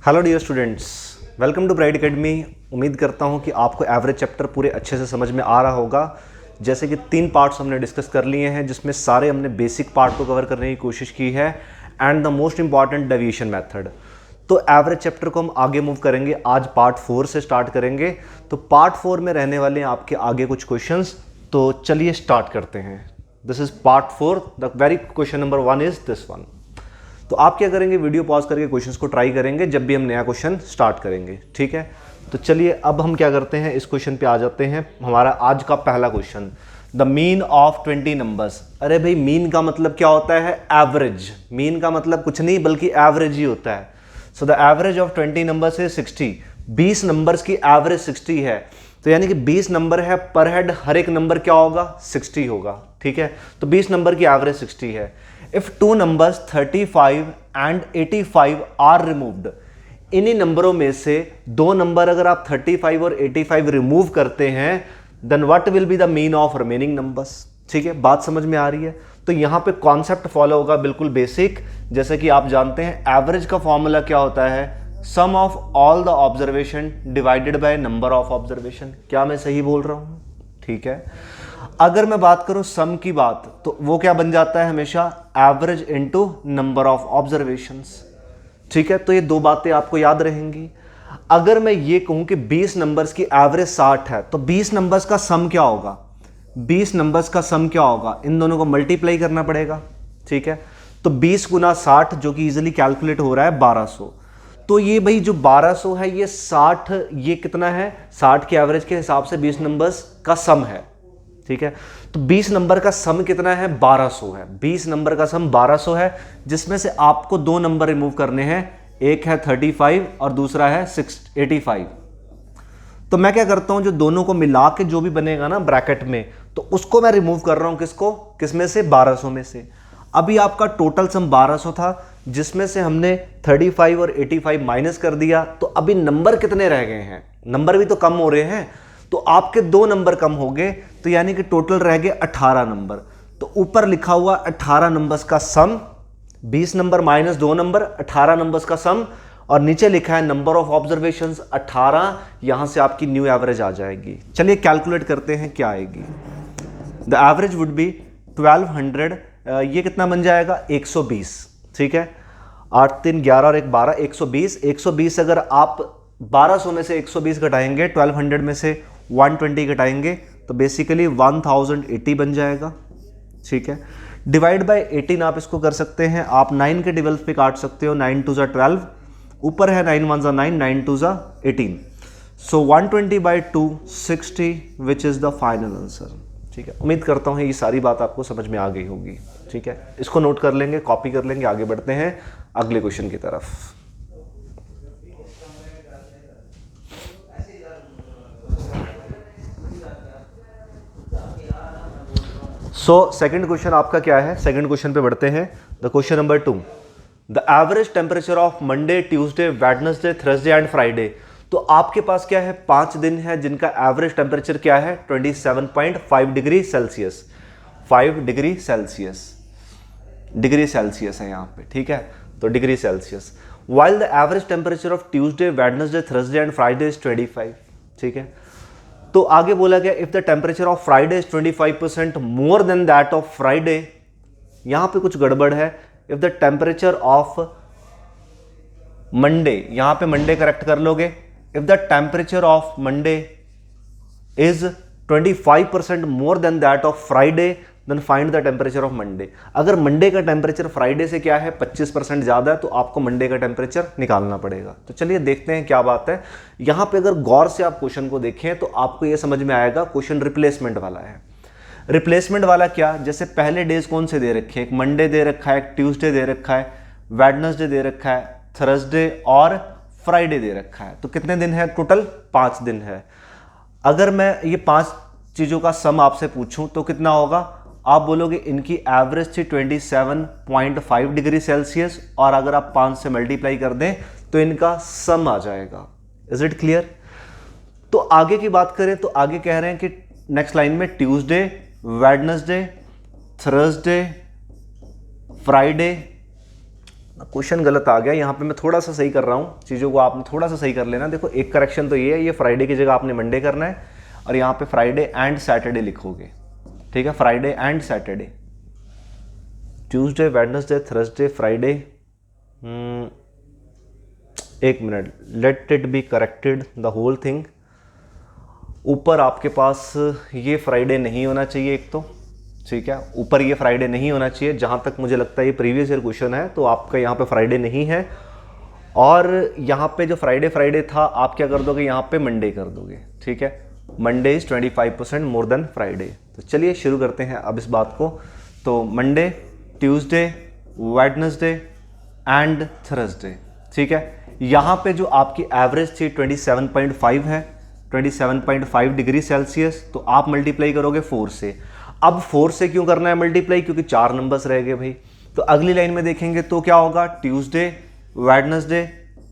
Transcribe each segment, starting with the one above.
Hello dear students, welcome to Bright Academy. उम्मीद करता हूं कि आपको एवरेज चैप्टर पूरे अच्छे से समझ में आ रहा होगा। जैसे कि 3 पार्ट्स हमने डिस्कस कर लिए हैं, जिसमें सारे हमने बेसिक पार्ट को कवर करने की कोशिश की है and the most important deviation method. तो एवरेज चैप्टर को हम आगे मूव करेंगे। आज पार्ट 4 से स्टार्ट करेंगे। तो पार्ट 4 में रहने वाले हैं आपके आगे कुछ क्वेश्चंस। तो चलिए स्टार्ट करते हैं। This is part 4। The very question number 1 is this one. तो आप क्या करेंगे, वीडियो पॉज करके क्वेश्चंस को ट्राई करेंगे जब भी हम नया क्वेश्चन स्टार्ट करेंगे, ठीक है। तो चलिए अब हम क्या करते हैं, इस क्वेश्चन पे आ जाते हैं। हमारा आज का पहला question, the mean of 20 numbers. अरे भाई, मीन का मतलब क्या होता है? एवरेज। मीन का मतलब कुछ नहीं बल्कि एवरेज ही होता है। So the average of 20 numbers is 60। 20 numbers की एवरेज 60 है, तो यानी कि 20 नंबर है, पर हेड हर एक नंबर क्या होगा? 60 होगा, ठीक है। तो 20 नंबर की एवरेज 60 है। If 2 numbers 35 and 85 are removed, इन्हीं नंबरों में से 2 नंबर अगर आप 35 और 85 रिमूव करते हैं, then what will be the mean of remaining numbers. ठीक है, बात समझ में आ रही है। तो यहां पे कॉन्सेप्ट फॉलो होगा बिल्कुल बेसिक। जैसे कि आप जानते हैं एवरेज का फॉर्मूला क्या होता है? Sum of all the observation divided by number of observation. क्या मैं सही बोल रहा हूं? ठीक है। अगर मैं बात करूं सम की बात, तो वो क्या बन जाता है हमेशा? Average into number of observations. ठीक है, तो ये 2 बातें आपको याद रहेंगी। अगर मैं ये कहूं कि 20 नंबर्स की एवरेज 60 है, तो 20 नंबर्स का सम क्या होगा? 20 नंबर्स का सम क्या होगा? इन दोनों को मल्टीप्लाई करना पड़ेगा, ठीक है। तो 20 गुना 60, जो कि इजीली कैलकुलेट हो रहा है 1200। तो ये भाई जो 1200 है, ये 60, ये कितना है? 60 के एवरेज के हिसाब से 20 नंबर्स का सम है, ठीक है। तो 20 नंबर का सम कितना है? 1200 है। 20 नंबर का सम 1200 है, जिसमें से आपको 2 नंबर रिमूव करने हैं। एक है 35 और दूसरा है 85। तो मैं क्या करता हूं, जो दोनों को मिला के जो भी बनेगा ना ब्रैकेट में, तो उसको मैं रिमूव कर रहा हूं। किसको? किसमें से? 1200 में से। अभी आपका टोटल सम 1200 था, जिसमें से हमने 35 और 85 माइनस कर दिया। तो अभी नंबर कितने रह गए हैं? नंबर भी तो कम हो रहे हैं। तो आपके 2 नंबर कम हो गए, तो यानी कि टोटल रह गए 18 नंबर। तो ऊपर लिखा हुआ 18 नंबर्स का सम, 20 नंबर माइनस 2 नंबर, 18 नंबर्स का सम, और नीचे लिखा है नंबर ऑफ ऑब्जर्वेशंस 18। यहां से आपकी न्यू एवरेज आ जाएगी। चलिए कैलकुलेट करते हैं क्या आएगी। The average would be 1200। ये कितना बन जाएगा? 120, ठीक है। 8 3 11 और 1 12, 120। 120 अगर आप 1200 में से 120 घटाएंगे, 1200 में से 120 घटाएंगे, तो बेसिकली 1080 बन जाएगा, ठीक है। डिवाइड बाय 18 आप इसको कर सकते हैं। आप 9 के डिवेल्व पे काट सकते हो। 9 2 12, ऊपर है 9 1 9, 9 2 18। सो 120 by 2 60, which is the final answer, ठीक है। उम्मीद करता हूँ ये सारी बात आपको समझ में आ गई होगी, ठीक है। इसको नोट कर लेंगे, कॉपी कर लेंगे, आगे बढ़ते हैं अगले क्वेश्चन की तरफ। सो सेकंड क्वेश्चन आपका क्या है? सेकंड क्वेश्चन पे बढ़ते हैं। The question number 2, the average temperature of Monday, Tuesday, Wednesday, Thursday and Friday. तो आपके पास क्या है? 5 दिन है जिनका एवरेज टेम्परेचर क्या है? 27.5 degree Celsius. 5 degree Celsius, degree Celsius है यहाँ पे, ठीक है। तो degree Celsius. While the average temperature of Tuesday, Wednesday, Thursday and Friday is 25, ठीक है। तो आगे बोला गया if the temperature of Friday is 25% more than that of Friday. यहां पे कुछ गड़बड़ है। If the temperature of Monday, यहां पे मंडे करेक्ट कर लोगे। If the temperature of Monday is 25% more than that of Friday, then find the temperature of Monday. अगर मंडे का टेम्परेचर फ्राइडे से क्या है? 25% ज्यादा है, तो आपको मंडे का टेम्परेचर निकालना पड़ेगा। तो चलिए देखते हैं क्या बात है। यहां पे अगर गौर से आप क्वेश्चन को देखें, तो आपको यह समझ में आएगा क्वेश्चन रिप्लेसमेंट वाला है। रिप्लेसमेंट वाला क्या? जैसे पहले डेज कौन से दे रखे हैं? एक मंडे दे रखा है, एक ट्यूसडे दे रखा है, वेडनेसडे दे रखा है, थर्सडे और फ्राइडे दे रखा है। तो कितने दिन है टोटल? 5 दिन है। अगर मैं ये 5 चीजों का सम आपसे पूछूं तो कितना होगा? आप बोलोगे इनकी एवरेज थी 27.5 डिग्री सेल्सियस, और अगर आप 5 से मल्टीप्लाई कर दें तो इनका सम आ जाएगा। Is it clear? तो आगे की बात करें तो आगे कह रहे हैं कि नेक्स्ट लाइन में Tuesday, Wednesday, Thursday, Friday question गलत आ गया, यहाँ पे मैं थोड़ा सा सही कर रहा हूँ चीज़ों को, आपने थोड़ा सा सही कर लेना। देखो एक करेक्शन तो ये है, ये फ्राइडे की जगह आपने मंडे करना है और यहाँ पे फ्राइडे एंड सैटरडे लिखोगे, ठीक है, Friday and Saturday, Tuesday Wednesday Thursday Friday. एक minute, let it be corrected the whole thing. ऊपर आपके पास ये फ्राइडे नहीं होना चाहिए एक तो, ठीक है, ऊपर ये फ्राइडे नहीं होना चाहिए, जहाँ तक मुझे लगता है ये प्रीवियस ईयर क्वेश्चन है, तो आपका यहाँ पे फ्राइडे नहीं है। और यहाँ पे जो फ्राइडे था आप क्या कर दोगे, यहाँ पे मंडे कर दोगे, ठीक है, Monday is 25% more then Friday. तो चलिए शुरू करते हैं अब इस बात को। तो Monday, Tuesday, Wednesday and Thursday, ठीक है, यहाँ पे जो आपकी एवरेज थी 27.5 है, 27.5 डिग्री सेल्सियस, तो आप मल्टीप्लाई करोगे 4 से। अब 4 से क्यों करना है मल्टीप्लाई, क्योंकि 4 नंबर्स रह गए भाई। तो अगली लाइन में देखेंगे तो क्या होगा, Tuesday, Wednesday,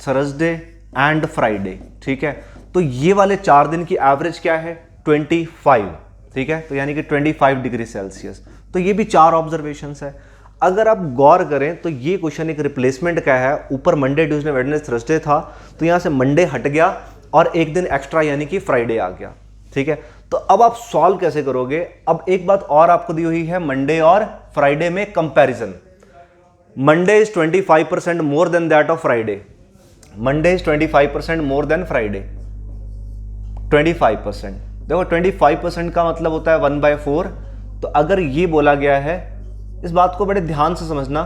Thursday and Friday, ठीक है। तो ये वाले 4 दिन की एवरेज क्या है, 25, ठीक है, तो यानी कि 25 डिग्री सेल्सियस। तो ये भी 4 ऑब्जर्वेशंस है। अगर आप गौर करें तो ये क्वेश्चन एक रिप्लेसमेंट का है, ऊपर मंडे ट्यूसडे वेडनेसडे थर्सडे था, तो यहाँ से मंडे हट गया और एक दिन एक्स्ट्रा यानी कि फ्राइडे आ गया, ठीक है। तो अब आप सॉल्व कैसे करोगे, अब एक बात और आपको दी हुई है, मंडे और फ्राइडे में comparison. Monday is 25% more than that of Friday, Monday is 25% more then Friday, 25%। देखो 25% का मतलब होता है 1/4। तो अगर ये बोला गया है, इस बात को बड़े ध्यान से समझना,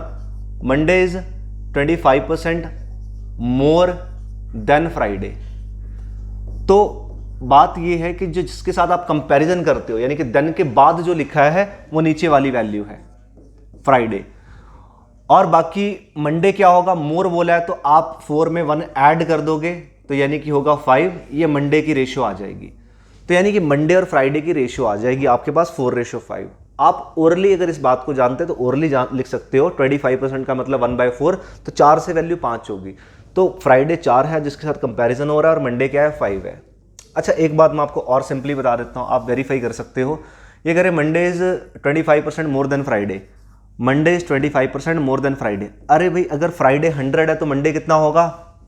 Monday is 25% more then Friday, तो बात ये है कि जो जिसके साथ आप कंपैरिजन करते हो, यानी कि देन के बाद जो लिखा है वो नीचे वाली वैल्यू है फ्राइडे, और बाकी मंडे क्या होगा, मोर बोला है तो आप 4 में 1 ऐड कर दोगे, तो यानी कि होगा 5, ये मंडे की रेशियो आ जाएगी। तो यानी कि मंडे और फ्राइडे की रेशियो आ जाएगी आपके पास 4:5। आप ओरली अगर इस बात को जानते हैं तो ओरली लिख सकते हो, 25% का मतलब 1/4, तो 4 से वैल्यू 5 होगी। तो फ्राइडे 4 है जिसके साथ कंपैरिजन हो रहा है, और मंडे क्या है, 5 है। अच्छा एक बात मैं आपको और सिंपली बता देता हूँ, आप वेरीफाई कर सकते हो। ये करें Monday is 25% more then Friday, Monday is 25% more then Friday. अरे भाई अगर फ्राइडे 100 है तो मंडे कितना होगा,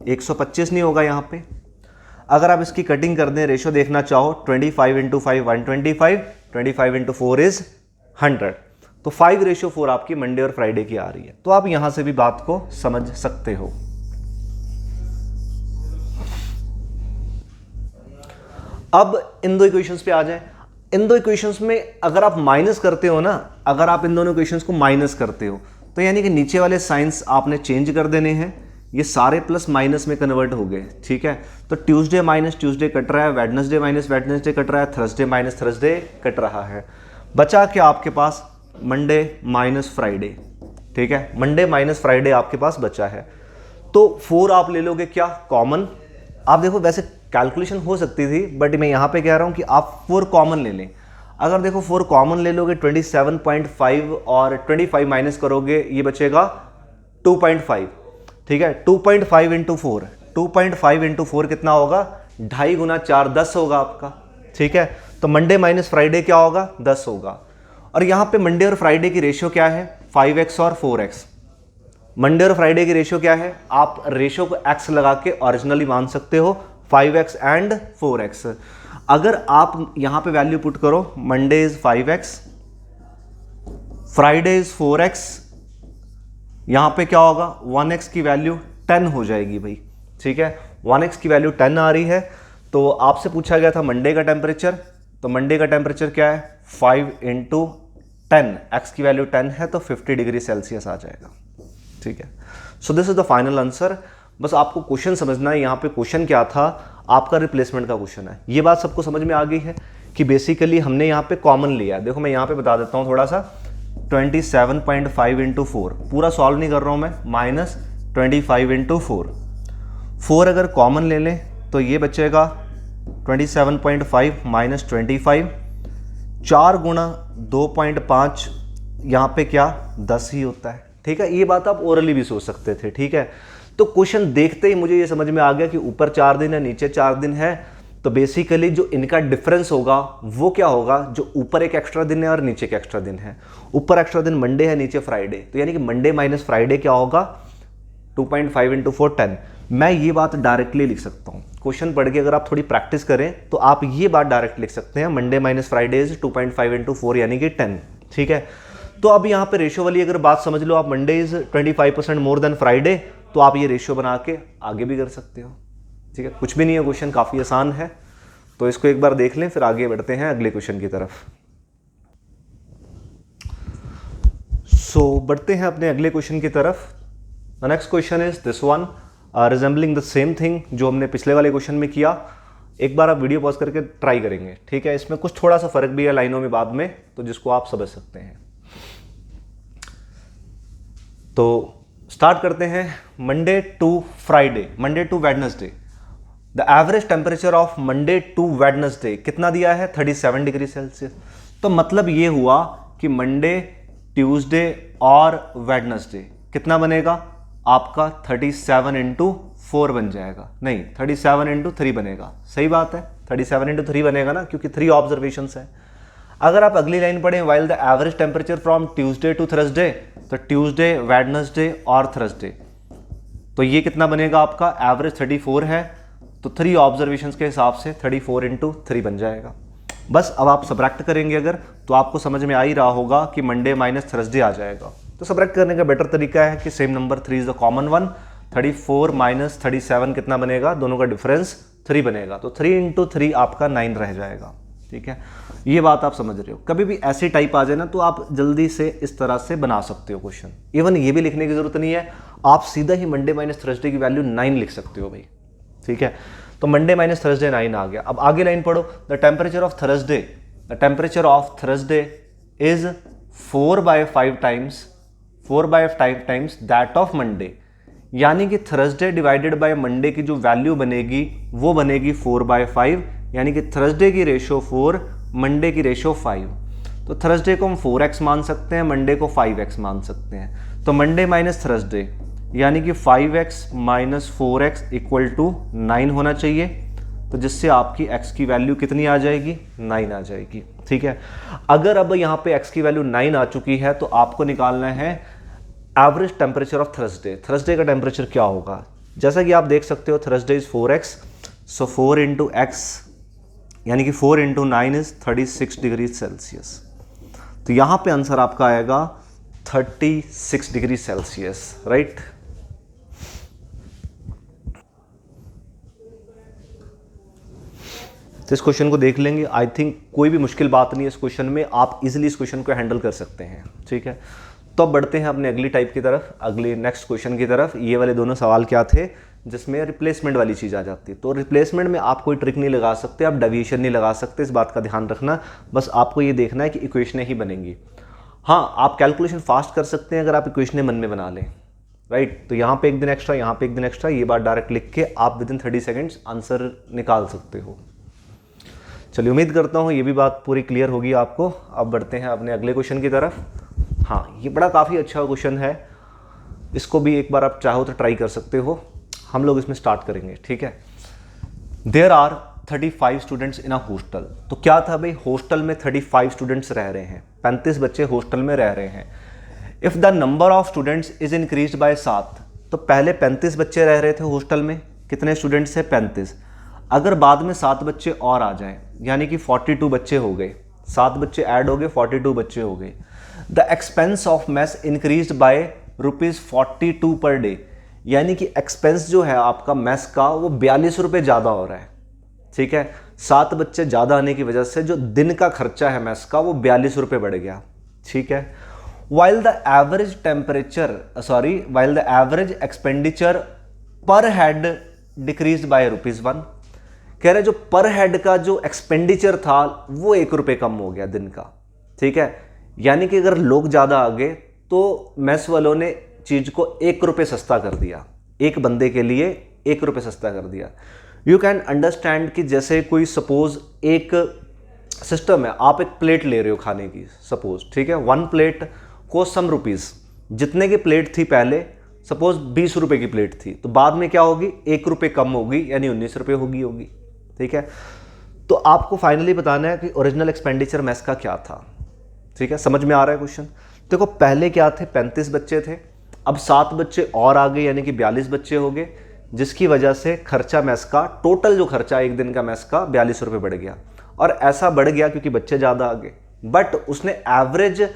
125 नहीं होगा यहाँ पे। अगर आप इसकी कटिंग कर दें, रेशो देखना चाहो, 25 × 5 125, 25 × 4 इज 100, तो 5:4 आपकी मंडे और फ्राइडे की आ रही है। तो आप यहां से भी बात को समझ सकते हो। अब इन दो इक्वेशंस पे आ जाए। इन दो इक्वेशंस में अगर आप माइनस करते हो ना, अगर आप इन दोनों इक्वेशंस को माइनस करते हो, तो यानी कि नीचे वाले साइंस आपने चेंज कर देने हैं, ये सारे प्लस माइनस में कन्वर्ट हो गए, ठीक है। तो ट्यूसडे माइनस ट्यूसडे कट रहा है, वेडनेसडे माइनस वेडनेसडे कट रहा है, थर्सडे माइनस थर्सडे कट रहा है। बचा क्या आपके पास, मंडे माइनस फ्राइडे, ठीक है, मंडे माइनस फ्राइडे आपके पास बचा है। तो 4 आप ले लोगे क्या कॉमन। आप देखो वैसे कैलकुलेशन हो सकती थी, बट मैं यहाँ पे कह रहा हूँ कि आप 4 कॉमन ले लें। अगर देखो 4 कॉमन ले लोगे 27.5 और 25 माइनस करोगे, ये बचेगा 2.5, ठीक है। 2.5 × 4, 2.5 × 4 कितना होगा, 2.5 × 4 10 होगा आपका, ठीक है। तो मंडे माइनस फ्राइडे क्या होगा, 10 होगा। और यहाँ पे मंडे और फ्राइडे की रेशियो क्या है, 5x और 4x। मंडे और फ्राइडे की रेशियो क्या है, आप रेशियो को x लगा के ओरिजिनली मान सकते हो, 5x एंड 4x। अगर आप यहाँ पे वैल्यू पुट करो, Monday is 5x, Friday is 4x, यहाँ पे क्या होगा, 1x की वैल्यू 10 हो जाएगी भाई, ठीक है। 1x की वैल्यू 10 आ रही है। तो आपसे पूछा गया था मंडे का टेम्परेचर, तो मंडे का टेम्परेचर क्या है, 5 × 10, x की वैल्यू 10 है तो 50 डिग्री सेल्सियस आ जाएगा, ठीक है। So this is the final answer. बस आपको क्वेश्चन समझना है, यहाँ पे क्वेश्चन क्या था, आपका रिप्लेसमेंट का क्वेश्चन है। ये बात सबको समझ में आ गई है कि बेसिकली हमने यहाँ पे कॉमन लिया है। देखो मैं यहाँ पे बता देता हूँ थोड़ा सा, 27.5 × 4, पूरा सॉल्व नहीं कर रहा हूँ मैं, माइनस 25 × 4, 4 अगर कॉमन ले लें तो ये बचेगा 27.5 माइनस 25, 4 × 2.5, यहाँ पे क्या 10 ही होता है, ठीक है। ये बात आप ओरली भी सोच सकते थे, ठीक है। तो क्वेश्चन देखते ही मुझे ये समझ में आ गया कि ऊपर 4 दिन है, नीचे 4 दिन है, तो बेसिकली जो इनका डिफरेंस होगा वो क्या होगा, जो ऊपर एक एक्स्ट्रा दिन है और नीचे एक एक्स्ट्रा दिन है। ऊपर एक्स्ट्रा दिन मंडे है, नीचे फ्राइडे, तो यानी कि मंडे माइनस फ्राइडे क्या होगा, 2.5 इंटू 4 10। मैं ये बात डायरेक्टली लिख सकता हूँ, क्वेश्चन पढ़ के अगर आप थोड़ी प्रैक्टिस करें तो आप ये बात डायरेक्ट लिख सकते हैं, Monday minus Friday is 2.5 into 4 यानी कि 10। ठीक है, तो अब यहाँ पे रेशियो वाली अगर बात समझ लो आप, Monday is 25% more then Friday, तो आप ये रेशियो बना के आगे भी कर सकते हो। ठीक है, कुछ भी नहीं है, क्वेश्चन काफ़ी आसान है, तो इसको एक बार देख लें फिर आगे बढ़ते हैं अगले क्वेश्चन की तरफ। बढ़ते हैं अपने अगले क्वेश्चन की तरफ। The next question is this one, resembling the same thing जो हमने पिछले वाले क्वेश्चन में किया। एक बार आप वीडियो पॉज करके ट्राई करेंगे। ठीक है, इसमें कुछ थोड़ा सा फर्क भी है लाइनों में बाद में, तो जिसको आप समझ सकते हैं। तो स्टार्ट करते हैं। Monday to Friday, Monday to Wednesday, the average temperature of Monday to Wednesday कितना दिया है? 37 डिग्री सेल्सियस। तो मतलब ये हुआ कि मंडे, ट्यूसडे और वेडनेसडे कितना बनेगा आपका? 37 इंटू 4 बन जाएगा, नहीं 37 इंटू 3 बनेगा। सही बात है, 37 इंटू 3 बनेगा ना, क्योंकि 3 ऑब्जर्वेशंस है। अगर आप अगली लाइन पढ़ें, while the average temperature from Tuesday to Thursday, तो ट्यूसडे, वेडनेसडे और थर्सडे, तो ये कितना बनेगा आपका? एवरेज 34 है, तो 3 ऑब्जर्वेशंस के हिसाब से 34 इंटू 3 बन जाएगा। बस अब आप सबट्रैक्ट करेंगे अगर, तो आपको समझ में आ ही रहा होगा कि मंडे माइनस थर्सडे आ जाएगा। तो सबट्रैक्ट करने का बेटर तरीका है कि same number 3 is the common one. 34 minus 37 कितना बनेगा? दोनों का डिफरेंस 3 बनेगा, तो 3 इंटू 3 आपका 9 रह जाएगा। ठीक है, ये बात आप समझ रहे हो। कभी भी ऐसी टाइप आ जाए ना, तो आप जल्दी से इस तरह से बना सकते हो क्वेश्चन। इवन ये भी लिखने की जरूरत नहीं है, आप सीधा ही मंडे माइनस थर्सडे की वैल्यू 9 लिख सकते हो भाई। ठीक है, तो मंडे माइनस थर्सडे 9 आ गया। अब आगे लाइन पढ़ो, the temperature of Thursday, the temperature of Thursday is 4/5 times that of Monday, यानी कि थर्सडे डिवाइडेड बाय मंडे की जो वैल्यू बनेगी वो बनेगी 4/5, यानी कि थर्सडे की रेशियो 4, मंडे की रेशियो 5। तो थर्सडे को हम 4x मान सकते हैं, मंडे को 5x मान सकते हैं। तो मंडे माइनस थर्सडे यानी कि 5x minus 4x equal to 9 होना चाहिए, तो जिससे आपकी x की वैल्यू कितनी आ जाएगी? 9 आ जाएगी। ठीक है, अगर अब यहाँ पे x की वैल्यू 9 आ चुकी है, तो आपको निकालना है average temperature of Thursday. Thursday का टेम्परेचर क्या होगा? जैसा कि आप देख सकते हो, Thursday is 4x, so 4 into x यानी कि 4 इंटू 9 इज 36 डिग्री सेल्सियस। तो यहाँ पे आंसर आपका आएगा 36 डिग्री सेल्सियस, राइट। तो इस क्वेश्चन को देख लेंगे। आई थिंक कोई भी मुश्किल बात नहीं है इस क्वेश्चन में, आप इजीली इस क्वेश्चन को हैंडल कर सकते हैं। ठीक है, तो अब बढ़ते हैं अपने अगली टाइप की तरफ, अगले नेक्स्ट क्वेश्चन की तरफ। ये वाले दोनों सवाल क्या थे जिसमें रिप्लेसमेंट वाली चीज़ आ जाती है। तो रिप्लेसमेंट में आप कोई ट्रिक नहीं लगा सकते, आप डेविएशन नहीं लगा सकते, इस बात का ध्यान रखना। बस आपको ये देखना है कि इक्वेशनें ही बनेंगी। हाँ, आप कैलकुलेशन फास्ट कर सकते हैं अगर आप इक्वेशनें मन में बना लें, राइट। तो यहाँ पे एक दिन एक्स्ट्रा, यहाँ पे एक दिन एक्स्ट्रा, ये बात डायरेक्ट लिख के आप विद इन 30 सेकेंड्स आंसर निकाल सकते हो। चलिए, उम्मीद करता हूँ ये भी बात पूरी क्लियर होगी आपको। अब बढ़ते हैं अपने अगले क्वेश्चन की तरफ। हाँ, ये बड़ा काफ़ी अच्छा क्वेश्चन है, इसको भी एक बार आप चाहो तो ट्राई कर सकते हो। हम लोग इसमें स्टार्ट करेंगे। ठीक है, there are 35 students in a hostel. तो क्या था भाई, हॉस्टल में 35 स्टूडेंट्स रह रहे हैं, 35 बच्चे हॉस्टल में रह रहे हैं। If the number of students is increased by 7, तो पहले 35 बच्चे रह रहे थे हॉस्टल में, कितने स्टूडेंट्स है? 35। अगर बाद में 7 बच्चे और आ जाएं, यानी कि 42 बच्चे हो गए, 7 बच्चे ऐड हो गए, 42 बच्चे हो गए। The expense of mess increased by ₹42 per day, यानी कि एक्सपेंस जो है आपका मेस का वो 42 रुपये ज़्यादा हो रहा है। ठीक है, 7 बच्चे ज़्यादा आने की वजह से जो दिन का खर्चा है मेस का वो 42 रुपये बढ़ गया। ठीक है, वाइल द एवरेज एक्सपेंडिचर पर हेड डिक्रीज बाय ₹1। कह रहे जो पर हेड का जो एक्सपेंडिचर था वो ₹1 कम हो गया दिन का। ठीक है, यानी कि अगर लोग ज़्यादा आ गए तो मेस वालों ने चीज़ को ₹1 सस्ता कर दिया, एक बंदे के लिए ₹1 सस्ता कर दिया। यू कैन अंडरस्टैंड कि जैसे कोई सपोज एक सिस्टम है, आप एक प्लेट ले रहे हो खाने की, सपोज, ठीक है, 1 प्लेट कोस्ट सम रुपीज़, जितने की प्लेट थी पहले, सपोज 20 रुपये की प्लेट थी, तो बाद में क्या होगी, ₹1 कम होगी, यानी 19 रुपये होगी। ठीक है, तो आपको फाइनली बताना है कि ओरिजिनल एक्सपेंडिचर मेस का क्या था। ठीक है, समझ में आ रहा है क्वेश्चन? देखो, पहले क्या थे, 35 बच्चे थे, अब 7 बच्चे और आ गए यानी कि 42 बच्चे हो गए, जिसकी वजह से खर्चा मेस का, टोटल जो खर्चा एक दिन का मेस का 42 रुपये बढ़ गया। और ऐसा बढ़ गया क्योंकि बच्चे ज़्यादा आ गए, बट उसने एवरेज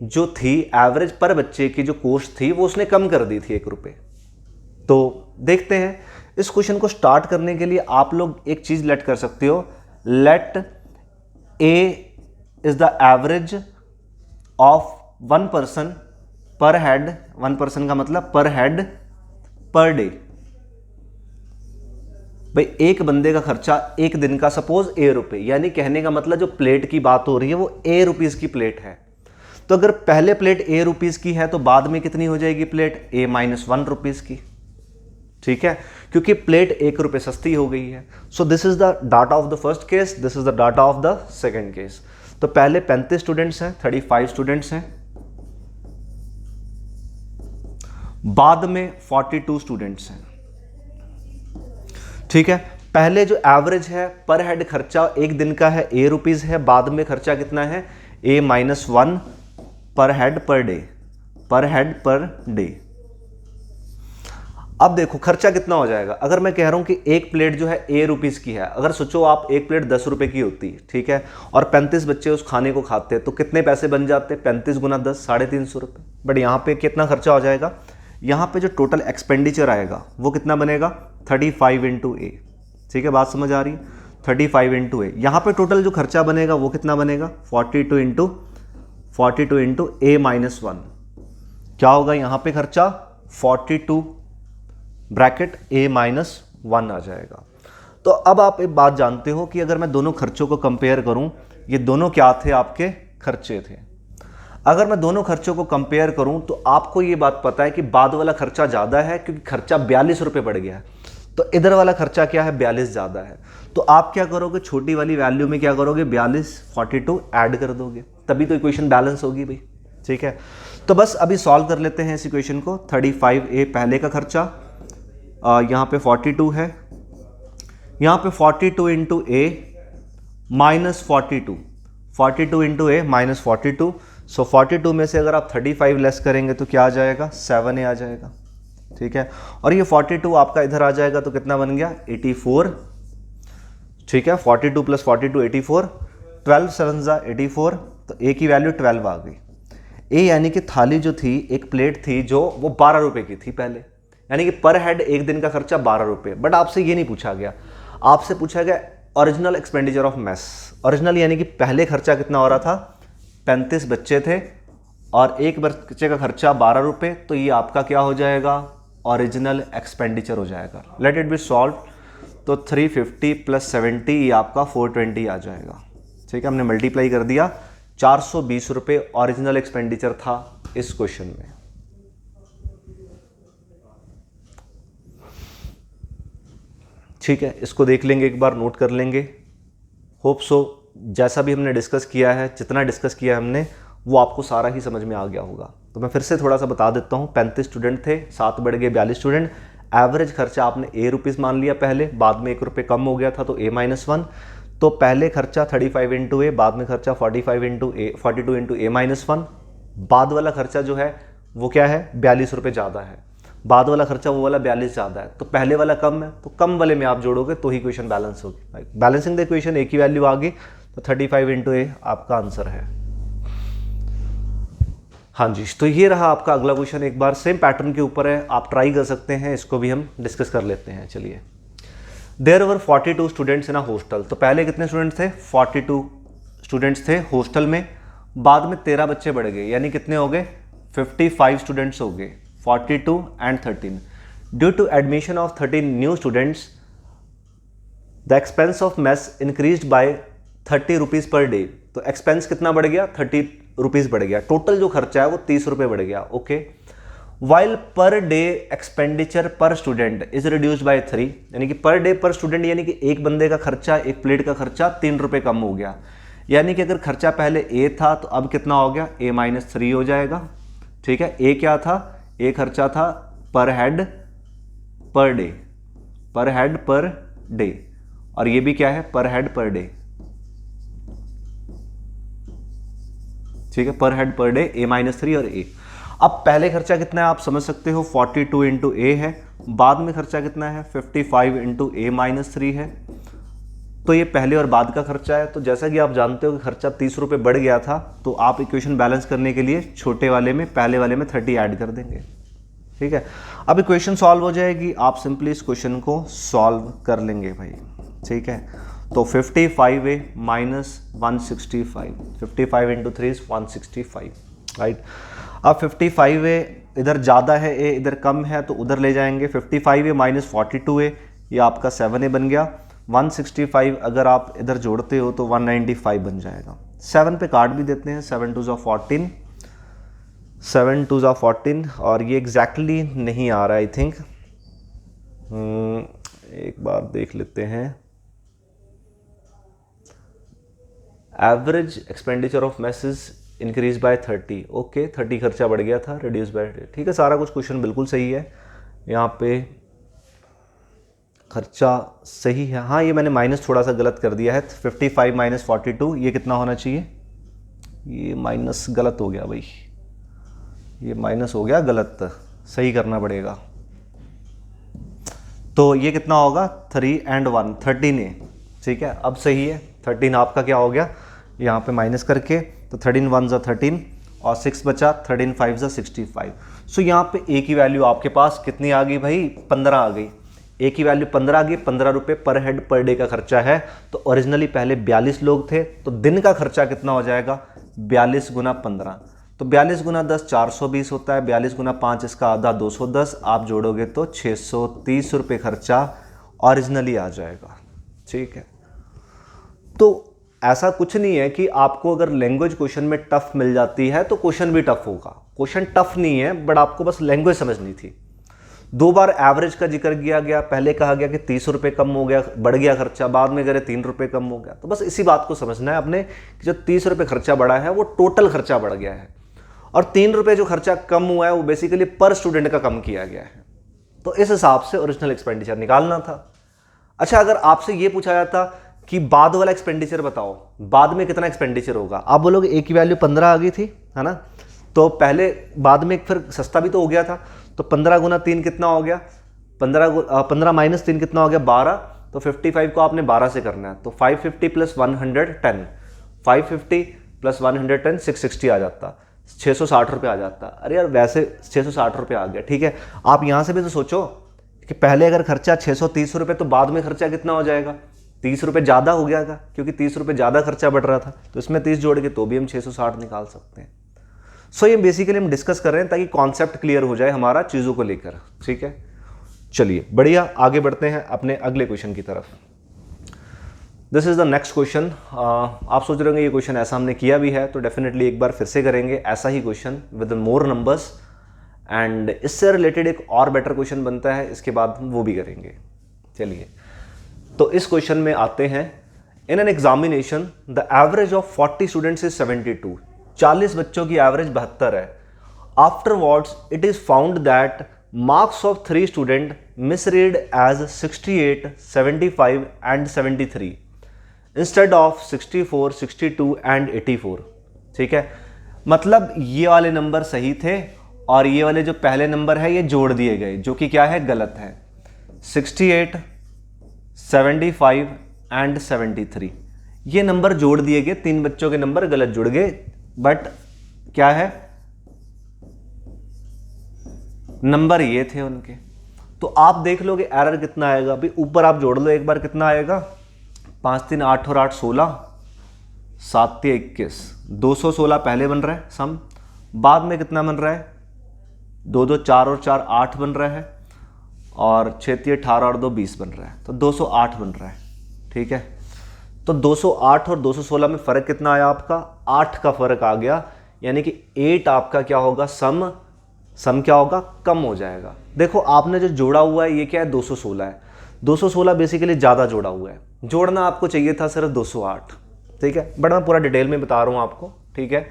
जो थी, एवरेज पर बच्चे की जो कॉस्ट थी वो उसने कम कर दी थी 1 रुपये। तो देखते हैं, इस क्वेश्चन को स्टार्ट करने के लिए आप लोग एक चीज़ लेट कर सकते हो, let A is the average of 1 person per head, 1 person का मतलब पर हेड पर डे। भाई एक बंदे का खर्चा एक दिन का सपोज ए रुपये, यानी कहने का मतलब जो प्लेट की बात हो रही है वो ए रुपीज़ की प्लेट है। तो अगर पहले प्लेट ए रुपीज़ की है तो बाद में कितनी हो जाएगी प्लेट, ए -1 रुपीज़ की। ठीक है, क्योंकि प्लेट 1 रुपये सस्ती हो गई है। So this is the data of the first case, this is the data of the second case. तो पहले 35 स्टूडेंट्स हैं, 35 स्टूडेंट्स हैं, बाद में 42 स्टूडेंट्स हैं। ठीक है, पहले जो एवरेज है पर हेड खर्चा एक दिन का है ए रुपीज़ है, बाद में खर्चा कितना है ए -1 पर हेड पर डे, पर हेड पर डे। अब देखो खर्चा कितना हो जाएगा। अगर मैं कह रहा हूं कि एक प्लेट जो है ए रुपीज़ की है, अगर सोचो आप एक प्लेट 10 रुपए की होती, ठीक है, और 35 बच्चे उस खाने को खाते तो कितने पैसे बन जाते, 35 गुना 10 350 रुपये। बट यहाँ पे कितना खर्चा हो जाएगा, यहाँ पे जो टोटल एक्सपेंडिचर आएगा वो कितना बनेगा 35 इंटू ए। ठीक है, बात समझ आ रही है, 35 इंटू ए। यहाँ पे टोटल जो खर्चा बनेगा वो कितना बनेगा 42 इंटू ए -1। क्या होगा यहाँ पे खर्चा 42 ब्रैकेट ए -1 आ जाएगा। तो अब आप एक बात जानते हो कि अगर मैं दोनों खर्चों को कंपेयर करूं, ये दोनों क्या थे, आपके खर्चे थे। अगर मैं दोनों खर्चों को कंपेयर करूं तो आपको ये बात पता है कि बाद वाला खर्चा ज़्यादा है क्योंकि खर्चा 42 रुपये बढ़ गया है, तो इधर वाला खर्चा क्या है 42 ज़्यादा है। तो आप क्या करोगे, छोटी वाली वैल्यू में क्या करोगे 42 ऐड कर दोगे, तभी तो इक्वेशन बैलेंस होगी भाई। ठीक है, तो बस अभी सॉल्व कर लेते हैं इस इक्वेशन को। 35A पहले का खर्चा, यहाँ पे 42 है, यहाँ पे 42 इंटू ए -42 इंटू ए -42। सो 42 में से अगर आप 35 लेस करेंगे तो क्या आ जाएगा 7A आ जाएगा। ठीक है, और ये 42 आपका इधर आ जाएगा तो कितना बन गया 84। ठीक है, 42 + 42 84, 12 7 84, तो ए की वैल्यू 12 आ गई। ए यानी कि थाली जो थी, एक प्लेट थी जो वो 12 रुपये की थी पहले, यानी कि पर हेड एक दिन का खर्चा 12 रुपये। बट आपसे ये नहीं पूछा गया, आपसे पूछा गया original expenditure of mess. Original यानी कि पहले खर्चा कितना हो रहा था, 35 बच्चे थे और एक बच्चे का खर्चा 12 रुपये, तो ये आपका क्या हो जाएगा ओरिजिनल एक्सपेंडिचर हो जाएगा। Late it B solve. तो 350 + 70 ये आपका 420 आ जाएगा। ठीक है, हमने मल्टीप्लाई कर दिया, 420 रुपये ओरिजिनल एक्सपेंडिचर था इस क्वेश्चन में। ठीक है, इसको देख लेंगे एक बार, नोट कर लेंगे। होप सो जैसा भी हमने डिस्कस किया है, जितना डिस्कस किया है हमने, वो आपको सारा ही समझ में आ गया होगा। तो मैं फिर से थोड़ा सा बता देता हूँ। 35 स्टूडेंट थे, 7 बढ़ गए 42 स्टूडेंट। एवरेज खर्चा आपने ए रुपीज़ मान लिया पहले, बाद में 1 रुपये कम हो गया था तो ए -1। तो पहले खर्चा 35 इंटू ए, बाद में खर्चा 42 इंटू ए -1। बाद वाला खर्चा जो है वो क्या है 42 रुपये ज़्यादा है, बाद वाला खर्चा वो वाला 42 ज़्यादा है, तो पहले वाला कम है, तो कम वाले में आप जोड़ोगे तो ही इक्वेशन बैलेंस होगी। बैलेंसिंग द इक्वेशन, ए की वैल्यू आ गई तो 35 इंटू ए आपका आंसर है। हाँ जी, तो ये रहा आपका अगला क्वेश्चन। एक बार सेम पैटर्न के ऊपर है, आप ट्राई कर सकते हैं, इसको भी हम डिस्कस कर लेते हैं। चलिए, there were 42 students in a hostel. तो पहले कितने स्टूडेंट्स थे 42 स्टूडेंट्स थे हॉस्टल में, बाद में 13 बच्चे बढ़ गए, यानी कितने हो गए 55 स्टूडेंट्स हो गए, 42 and 13. Due to admission of 13 new students, the expense of mess increased by 30 rupees per day. तो एक्सपेंस कितना बढ़ गया 30 रुपीज़ बढ़ गया, टोटल जो खर्चा है वो 30 रुपये बढ़ गया। Okay, while per day expenditure पर स्टूडेंट इज रिड्यूस्ड बाय 3, यानी कि पर डे पर स्टूडेंट यानी कि एक बंदे का खर्चा, एक प्लेट का खर्चा 3 रुपये कम हो गया। यानी कि अगर खर्चा पहले ए था तो अब कितना हो गया ए -3 हो जाएगा। ठीक है, ए क्या था, ए खर्चा था पर हेड पर डे, पर हेड पर डे, और ये भी क्या है पर हेड पर डे। ठीक है, पर हेड पर डे ए -3 और ए। अब पहले खर्चा कितना है आप समझ सकते हो, 42 इंटू ए है। बाद में खर्चा कितना है, 55 इंटू ए माइनस 3 है। तो ये पहले और बाद का खर्चा है। तो जैसा कि आप जानते हो कि खर्चा 30 रुपये बढ़ गया था, तो आप इक्वेशन बैलेंस करने के लिए छोटे वाले में पहले वाले में 30 ऐड कर देंगे। ठीक है, अब इक्वेशन सॉल्व हो जाएगी, आप सिंपली इस क्वेश्चन को सॉल्व कर लेंगे भाई। ठीक है, तो 55a minus 165, 55 into 3 is 165, right. अब 55a इधर ज़्यादा है, a इधर कम है, तो उधर ले जाएंगे। 55a माइनस 42a, ये आपका 7a बन गया। 165 अगर आप इधर जोड़ते हो तो 195 बन जाएगा। 7 पे काट भी देते हैं, 7 2 14, 7 2 14, और ये एग्जैक्टली नहीं आ रहा आई थिंक, एक बार देख लेते हैं। Average expenditure of message increase by 30, okay 30 खर्चा बढ़ गया था, रिड्यूस बाय, ठीक है, सारा कुछ क्वेश्चन बिल्कुल सही है। यहाँ पे खर्चा सही है, हाँ ये मैंने माइनस थोड़ा सा गलत कर दिया है। 55 माइनस 42, ये कितना होना चाहिए, ये माइनस गलत हो गया भाई, ये माइनस हो गया गलत, सही करना पड़ेगा। तो ये कितना होगा, 3 and 1 13a, ठीक है, अब सही है। 13 आपका क्या हो गया, यहाँ पे माइनस करके, तो 13 1 ज़ा 13 और 6 बचा, 13 5 ज़ा 65। सो यहाँ पे ए की वैल्यू आपके पास कितनी आ गई भाई, 15 आ गई। ए की वैल्यू 15 आ गई, 15 रुपये पर हेड पर डे का खर्चा है। तो ओरिजिनली पहले 42 लोग थे, तो दिन का खर्चा कितना हो जाएगा, 42 गुना 15, तो 42 गुना 10 420 होता है, 42 गुना 5 इसका आधा 210, आप जोड़ोगे तो 630 रुपये खर्चा ओरिजिनली आ जाएगा। ठीक है, तो ऐसा कुछ नहीं है कि आपको अगर लैंग्वेज क्वेश्चन में टफ मिल जाती है तो क्वेश्चन भी टफ होगा। क्वेश्चन टफ नहीं है, बट आपको बस लैंग्वेज समझनी थी। 2 बार एवरेज का जिक्र किया गया, पहले कहा गया कि 30 रुपये कम हो गया, बढ़ गया खर्चा, बाद में करे 3 रुपये कम हो गया। तो बस इसी बात को समझना है आपने कि जो 30 रुपये खर्चा बढ़ा है वो टोटल खर्चा बढ़ गया है, और 3 रुपये जो खर्चा कम हुआ है वो बेसिकली पर स्टूडेंट का कम किया गया है। तो इस हिसाब से ओरिजिनल एक्सपेंडिचर निकालना था। अच्छा, अगर आपसे ये पूछा जाता कि बाद वाला एक्सपेंडिचर बताओ, बाद में कितना एक्सपेंडिचर होगा, आप बोलोगे ए की वैल्यू 15 आ गई थी, है ना, तो पहले बाद में फिर सस्ता भी तो हो गया था, तो 15 गुना 3 कितना हो गया, 15 माइनस 3 कितना हो गया 12, तो 55 को आपने 12 से करना है, तो 550 प्लस 110, 550 प्लस 110 660 आ जाता, 660 रुपये आ जाता। अरे यार वैसे 660 रुपये आ गया, ठीक है। आप यहाँ से भी तो सोचो कि पहले अगर खर्चा 630 रुपये, तो बाद में खर्चा कितना हो जाएगा, 30 रुपये ज़्यादा हो गया था, क्योंकि 30 रुपये ज़्यादा खर्चा बढ़ रहा था, तो इसमें 30 जोड़ के तो भी हम 660 निकाल सकते हैं। सो ये बेसिकली हम डिस्कस कर रहे हैं ताकि कॉन्सेप्ट क्लियर हो जाए हमारा चीज़ों को लेकर। ठीक है, चलिए बढ़िया, आगे बढ़ते हैं अपने अगले क्वेश्चन की तरफ। This is the next question. आप सोच रहे होंगे ये क्वेश्चन ऐसा हमने किया भी है, तो डेफिनेटली एक बार फिर से करेंगे ऐसा ही question with more numbers, and इससे रिलेटेड एक और बेटर क्वेश्चन बनता है, इसके बाद हम वो भी करेंगे। चलिए, तो इस क्वेश्चन में आते हैं। In an examination the average of 40 students is 72, 40 बच्चों की एवरेज 72 है। Afterwards it is found that marks of 3 student misread as 68, 75 and 73 instead of 64, 62 and 84। ठीक है, मतलब ये वाले नंबर सही थे और ये वाले जो पहले नंबर है ये जोड़ दिए गए, जो कि क्या है, गलत है। 68, 75 एंड 73 ये नंबर जोड़ दिए गए, 3 बच्चों के नंबर गलत जुड़ गए, बट क्या है, नंबर ये थे उनके। तो आप देख लोगे एरर कितना आएगा भाई, ऊपर आप जोड़ लो एक बार, कितना आएगा, 5 3 8 और 8 16, 7 3 21, 216 पहले बन रहा है सम, बाद में कितना बन रहा है, 2 2 4 और 4 8 बन रहा है, और 6 3 18 और 2 20 बन रहा है, तो 208 बन रहा है। ठीक है, तो 208 और 216 में फ़र्क कितना आया आपका, 8 का फ़र्क आ गया, यानी कि 8 आपका क्या होगा, सम क्या होगा, कम हो जाएगा। देखो आपने जो जोड़ा हुआ है ये क्या है, 216 है, 216 बेसिकली ज़्यादा जोड़ा हुआ है, जोड़ना आपको चाहिए था सिर्फ 208। ठीक है, बट मैं पूरा डिटेल में बता रहा हूँ आपको। ठीक है,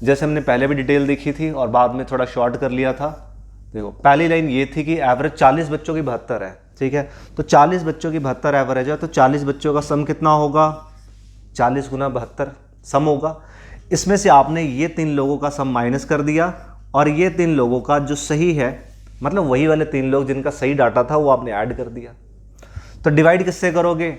जैसे हमने पहले भी डिटेल देखी थी और बाद में थोड़ा शॉर्ट कर लिया था। देखो पहली लाइन ये थी कि एवरेज 40 बच्चों की 72 है। ठीक है, तो 40 बच्चों की 72 एवरेज है, तो 40 बच्चों का सम कितना होगा, 40 गुना 72 सम होगा। इसमें से आपने ये 3 लोगों का सम माइनस कर दिया और ये 3 लोगों का जो सही है, मतलब वही वाले 3 लोग जिनका सही डाटा था वो आपने ऐड कर दिया। तो डिवाइड किससे करोगे?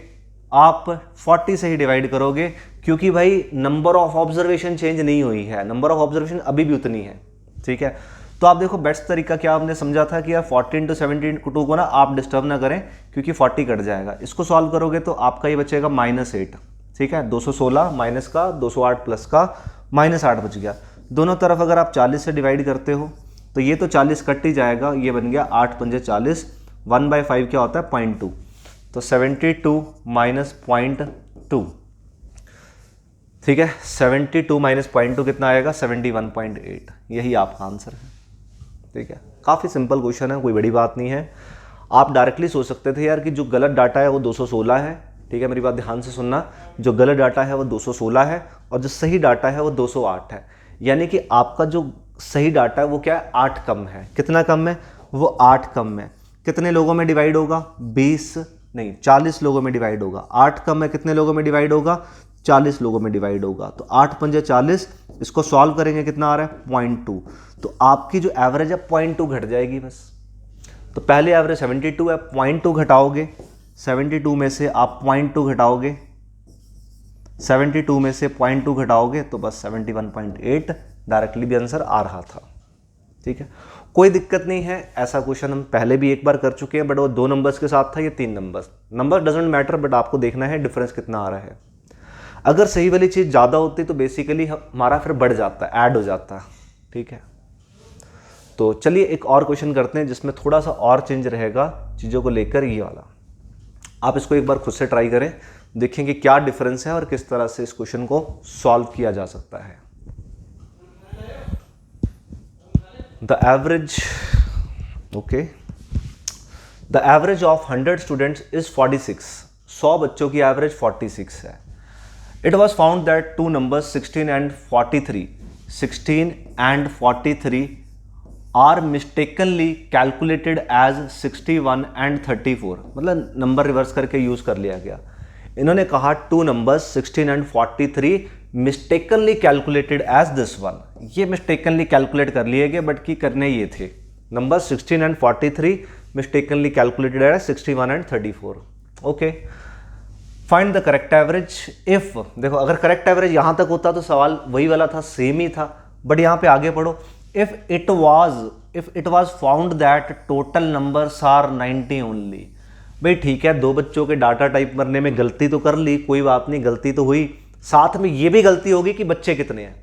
आप 40 से ही डिवाइड करोगे, क्योंकि भाई नंबर ऑफ ऑब्जर्वेशन चेंज नहीं हुई है, नंबर ऑफ ऑब्जर्वेशन अभी भी उतनी है, ठीक है। तो आप देखो बेस्ट तरीका क्या आपने समझा था कि यार 14 to 72 को ना आप डिस्टर्ब ना करें, क्योंकि 40 कट जाएगा। इसको सॉल्व करोगे तो आपका ये बचेगा -8, ठीक है। 216 माइनस का 208 प्लस का -8 बच गया। दोनों तरफ अगर आप 40 से डिवाइड करते हो तो ये तो 40 कट ही जाएगा, ये बन गया 8 पंजे 40, 1/5 क्या होता है 0.2, तो 72 माइनस 0.2, ठीक है। 72 माइनस 0.2 कितना आएगा? 71.8, यही आपका आंसर है, ठीक है। काफ़ी सिंपल क्वेश्चन है, कोई बड़ी बात नहीं है। आप डायरेक्टली सोच सकते थे यार कि जो गलत डाटा है वो 216 है, ठीक है। मेरी बात ध्यान से सुनना, जो गलत डाटा है वो 216 है और जो सही डाटा है वो 208 है, यानी कि आपका जो सही डाटा है वो क्या है? 8 कम है। कितना कम है? वो 8 कम है। कितने लोगों में डिवाइड होगा? 40 लोगों में डिवाइड होगा। 8 कम है, कितने लोगों में डिवाइड होगा? 40 लोगों में डिवाइड होगा। तो 8 पंजे 40, इसको सॉल्व करेंगे कितना आ रहा है? 0.2। तो आपकी जो एवरेज है 0.2 घट जाएगी बस। तो पहले एवरेज 72 है, 0.2 घटाओगे, 72 में से आप 0.2 घटाओगे, 72 में से 0.2 घटाओगे तो बस 71.8 डायरेक्टली भी आंसर आ रहा था, ठीक है। कोई दिक्कत नहीं है, ऐसा क्वेश्चन हम पहले भी एक बार कर चुके हैं, बट वो 2 नंबर्स के साथ था, ये 3 numbers. Number doesn't matter, but आपको देखना है डिफरेंस कितना आ रहा है। अगर सही वाली चीज़ ज़्यादा होती तो बेसिकली हमारा फिर बढ़ जाता, ऐड हो जाता, ठीक है। तो चलिए एक और क्वेश्चन करते हैं जिसमें थोड़ा सा और चेंज रहेगा चीज़ों को लेकर, ये वाला। आप इसको एक बार खुद से ट्राई करें, देखें कि क्या डिफरेंस है और किस तरह से इस क्वेश्चन को सॉल्व किया जा सकता है। The average, okay, the average of 100 students is 46। 100 बच्चों की एवरेज 46 है। It was found that 2 numbers 16 and 43 are mistakenly calculated as 61 and 34। मतलब नंबर रिवर्स करके यूज कर लिया गया। इन्होंने कहा 2 numbers 16 and 43 mistakenly calculated as this one. ये मिस्टेकनली कैलकुलेट कर लिए गए, बट की करने ये थे। Number 16 and 43 mistakenly calculated as 61 and 34। Okay, find the correct average if, देखो अगर करेक्ट एवरेज यहां तक होता तो सवाल वही वाला था, सेम ही था, बट यहां पे आगे पढ़ो। If it was found that total numbers are 90 only. भाई ठीक है, 2 बच्चों के डाटा टाइप करने में गलती तो कर ली, कोई बात नहीं, गलती तो हुई, साथ में ये भी गलती होगी कि बच्चे कितने हैं,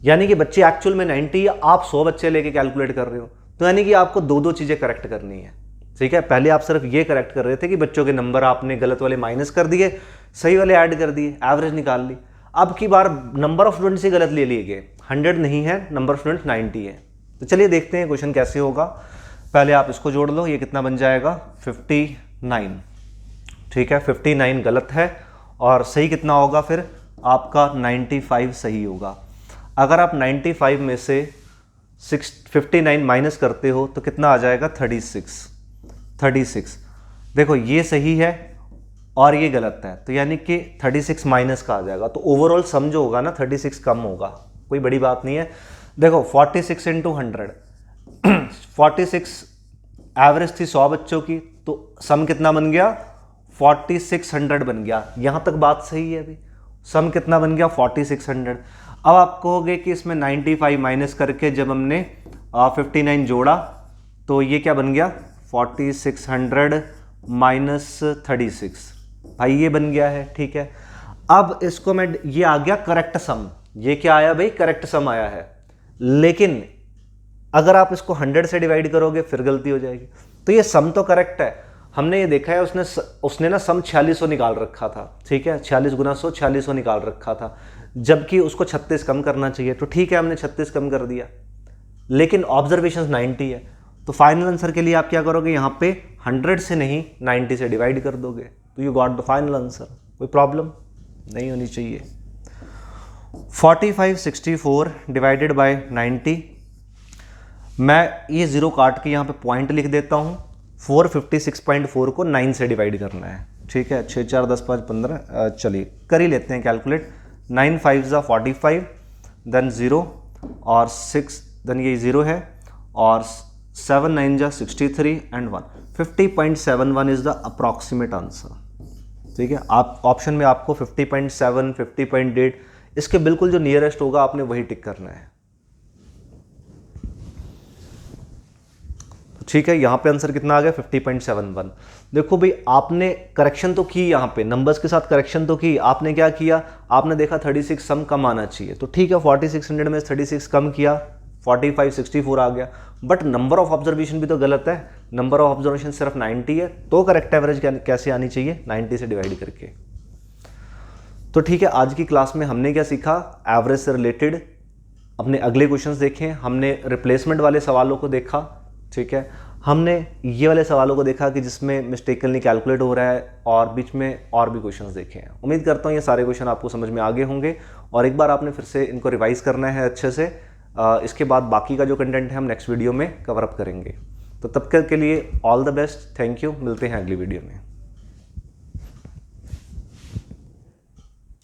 यानी कि बच्चे एक्चुअल में 90 या आप 100 बच्चे लेके कैलकुलेट कर रहे हो, तो यानी कि आपको 2 चीजें करेक्ट करनी है, ठीक है। पहले आप सिर्फ ये करेक्ट कर रहे थे कि बच्चों के नंबर आपने गलत वाले माइनस कर दिए, सही वाले ऐड कर दिए, एवरेज निकाल ली। अब की बार नंबर ऑफ स्टूडेंट्स ही गलत ले लिए गए, 100 नहीं है, नंबर ऑफ स्टूडेंट्स 90 है। तो चलिए देखते हैं क्वेश्चन कैसे होगा। पहले आप इसको जोड़ लो, ये कितना बन जाएगा 59, ठीक है। 59 गलत है और सही कितना होगा फिर आपका 95 सही होगा। अगर आप 95 में से 59 माइनस करते हो तो कितना आ जाएगा 36। देखो ये सही है और ये गलत है, तो यानी कि 36 माइनस का आ जाएगा, तो ओवरऑल सम जो होगा ना 36 कम होगा, कोई बड़ी बात नहीं है। देखो 46 into 100 46 एवरेज थी 100 बच्चों की, तो सम कितना बन गया 4600 बन गया। यहां तक बात सही है, अभी सम कितना बन गया 4600। अब आप कहोगे कि इसमें 95 माइनस करके जब हमने 59 जोड़ा तो ये क्या बन गया 4600 माइनस 36, भाई ये बन गया है, ठीक है। अब इसको मैं, ये आ गया करेक्ट सम, ये क्या आया भाई करेक्ट सम आया है, लेकिन अगर आप इसको 100 से डिवाइड करोगे फिर गलती हो जाएगी। तो ये सम तो करेक्ट है, हमने ये देखा है, उसने ना सम 4600 निकाल रखा था, ठीक है, 46 गुना 100 4600 निकाल रखा था, जबकि उसको 36 कम करना चाहिए, तो ठीक है हमने 36 कम कर दिया, लेकिन ऑब्जर्वेशन 90 है। तो फाइनल आंसर के लिए आप क्या करोगे, यहाँ पे 100 से नहीं 90 से डिवाइड कर दोगे, तो you got the final answer. कोई प्रॉब्लम नहीं होनी चाहिए। 4564 डिवाइडेड बाय 90, मैं ये 0 काट के यहाँ पे पॉइंट लिख देता हूँ। 456.4 को 9 से डिवाइड करना है, ठीक है, 6 4 10 5 15, चलिए कर ही लेते हैं कैलकुलेट। 9 5 ज़ा 45, देन 0 और 6 देन ये 0 है, और 7 9 जा 63 and 1, 50.71 is the approximate answer. ठीक है, आप ऑप्शन में आपको 50.7, 50.8 इसके बिल्कुल जो नियरेस्ट होगा आपने वही टिक करना है। ठीक है, यहां पे आंसर कितना आ गया 50.71। देखो भाई, आपने करेक्शन तो की, यहां पे नंबर्स के साथ करेक्शन तो की। आपने क्या किया, आपने देखा 36 सम कम आना चाहिए, तो ठीक है 4600 में 36 कम किया, 45 64 आ गया। बट नंबर ऑफ ऑब्जर्वेशन भी तो गलत है, नंबर ऑफ ऑब्जर्वेशन सिर्फ 90 है, तो करेक्ट एवरेज कैसे आनी चाहिए, 90 से डिवाइड करके। तो ठीक है, आज की क्लास में हमने क्या सीखा, एवरेज से रिलेटेड अपने अगले क्वेश्चंस देखे, हमने रिप्लेसमेंट वाले सवालों को देखा। ठीक है, हमने ये वाले सवालों को देखा कि जिसमें मिस्टेकनली कैलकुलेट हो रहा है, और बीच में और भी क्वेश्चंस देखे हैं। उम्मीद करता हूँ ये सारे क्वेश्चन आपको समझ में आ गए होंगे, और एक बार आपने फिर से इनको रिवाइज करना है अच्छे से। इसके बाद बाकी का जो कंटेंट है हम नेक्स्ट वीडियो में कवर अप करेंगे। तो तब तक के लिए all the best, thank you, मिलते हैं अगली वीडियो में।